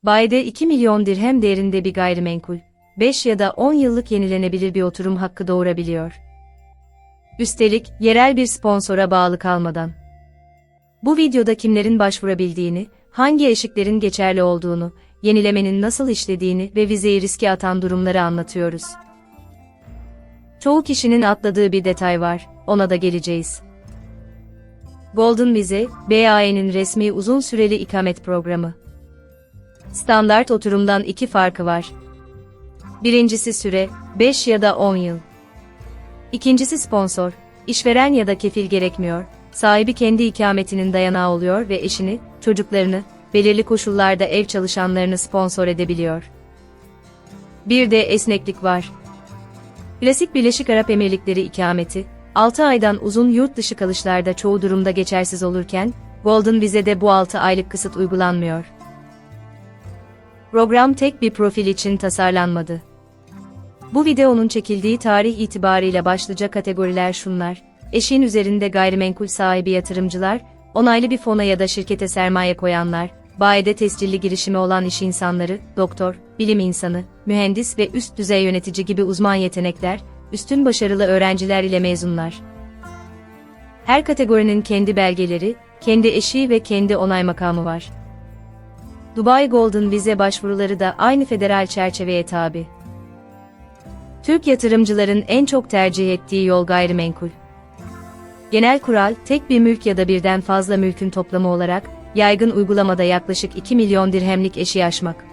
Bay'de 2 milyon dirhem değerinde bir gayrimenkul, 5 ya da 10 yıllık yenilenebilir bir oturum hakkı doğurabiliyor. Üstelik, yerel bir sponsora bağlı kalmadan. Bu videoda kimlerin başvurabildiğini, hangi eşiklerin geçerli olduğunu, yenilemenin nasıl işlediğini ve vizeyi riske atan durumları anlatıyoruz. Çoğu kişinin atladığı bir detay var, ona da geleceğiz. Golden Vize, BAE'nin resmi uzun süreli ikamet programı. Standart oturumdan iki farkı var. Birincisi süre, 5 ya da 10 yıl. İkincisi sponsor, işveren ya da kefil gerekmiyor, sahibi kendi ikametinin dayanağı oluyor ve eşini, çocuklarını, belirli koşullarda ev çalışanlarını sponsor edebiliyor. Bir de esneklik var. Klasik Birleşik Arap Emirlikleri ikameti, 6 aydan uzun yurt dışı kalışlarda çoğu durumda geçersiz olurken, Golden Vize'de bu 6 aylık kısıt uygulanmıyor. Program tek bir profil için tasarlanmadı. Bu videonun çekildiği tarih itibarıyla başlıca kategoriler şunlar: eşiğin üzerinde gayrimenkul sahibi yatırımcılar, onaylı bir fona ya da şirkete sermaye koyanlar, BAE'de tescilli girişimi olan iş insanları, doktor, bilim insanı, mühendis ve üst düzey yönetici gibi uzman yetenekler, üstün başarılı öğrenciler ile mezunlar. Her kategorinin kendi belgeleri, kendi eşiği ve kendi onay makamı var. Dubai Golden Vize başvuruları da aynı federal çerçeveye tabi. Türk yatırımcıların en çok tercih ettiği yol gayrimenkul. Genel kural, tek bir mülk ya da birden fazla mülkün toplamı olarak, yaygın uygulamada yaklaşık 2 milyon dirhemlik eşiği aşmak.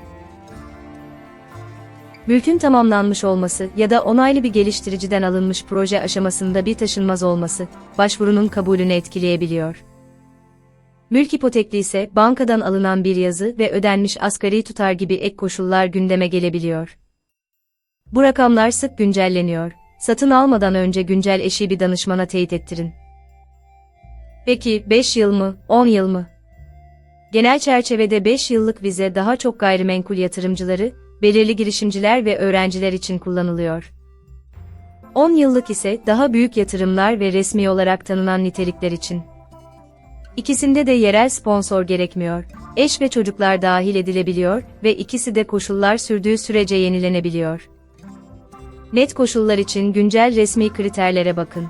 Mülkün tamamlanmış olması ya da onaylı bir geliştiriciden alınmış proje aşamasında bir taşınmaz olması, başvurunun kabulünü etkileyebiliyor. Mülk hipotekli ise bankadan alınan bir yazı ve ödenmiş asgari tutar gibi ek koşullar gündeme gelebiliyor. Bu rakamlar sık güncelleniyor. Satın almadan önce güncel eşiği bir danışmana teyit ettirin. Peki 5 yıl mı, 10 yıl mı? Genel çerçevede 5 yıllık vize daha çok gayrimenkul yatırımcıları, belirli girişimciler ve öğrenciler için kullanılıyor. 10 yıllık ise daha büyük yatırımlar ve resmi olarak tanınan nitelikler için. İkisinde de yerel sponsor gerekmiyor, eş ve çocuklar dahil edilebiliyor ve ikisi de koşullar sürdüğü sürece yenilenebiliyor. Net koşullar için güncel resmi kriterlere bakın.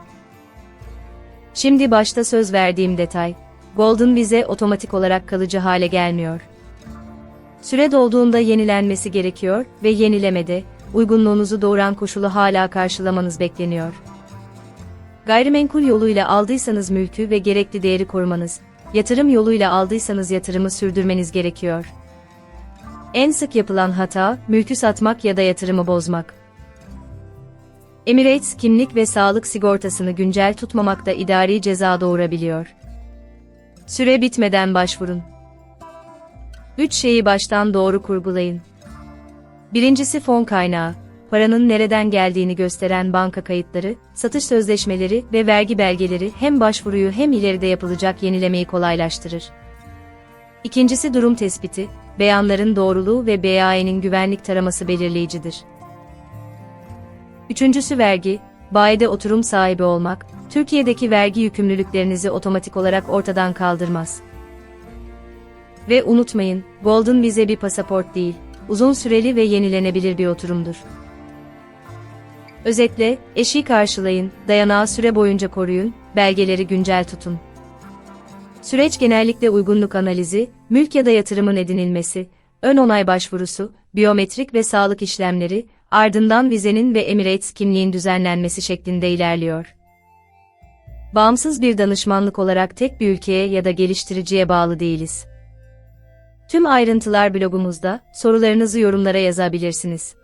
Şimdi başta söz verdiğim detay, Golden Vize otomatik olarak kalıcı hale gelmiyor. Süre dolduğunda yenilenmesi gerekiyor ve yenilemede, uygunluğunuzu doğuran koşulu hala karşılamanız bekleniyor. Gayrimenkul yoluyla aldıysanız mülkü ve gerekli değeri korumanız, yatırım yoluyla aldıysanız yatırımı sürdürmeniz gerekiyor. En sık yapılan hata, mülkü satmak ya da yatırımı bozmak. Emirates kimlik ve sağlık sigortasını güncel tutmamak da idari ceza doğurabiliyor. Süre bitmeden başvurun. 3 şeyi baştan doğru kurgulayın. Birincisi fon kaynağı, paranın nereden geldiğini gösteren banka kayıtları, satış sözleşmeleri ve vergi belgeleri hem başvuruyu hem ileride yapılacak yenilemeyi kolaylaştırır. İkincisi durum tespiti, beyanların doğruluğu ve BAE'nin güvenlik taraması belirleyicidir. Üçüncüsü vergi, BAE'de oturum sahibi olmak, Türkiye'deki vergi yükümlülüklerinizi otomatik olarak ortadan kaldırmaz. Ve unutmayın, Golden Vize bir pasaport değil, uzun süreli ve yenilenebilir bir oturumdur. Özetle, eşiği karşılayın, dayanağı süre boyunca koruyun, belgeleri güncel tutun. Süreç genellikle uygunluk analizi, mülk ya da yatırımın edinilmesi, ön onay başvurusu, biyometrik ve sağlık işlemleri, ardından vizenin ve Emirates kimliğin düzenlenmesi şeklinde ilerliyor. Bağımsız bir danışmanlık olarak tek bir ülkeye ya da geliştiriciye bağlı değiliz. Tüm ayrıntılar blogumuzda, sorularınızı yorumlara yazabilirsiniz.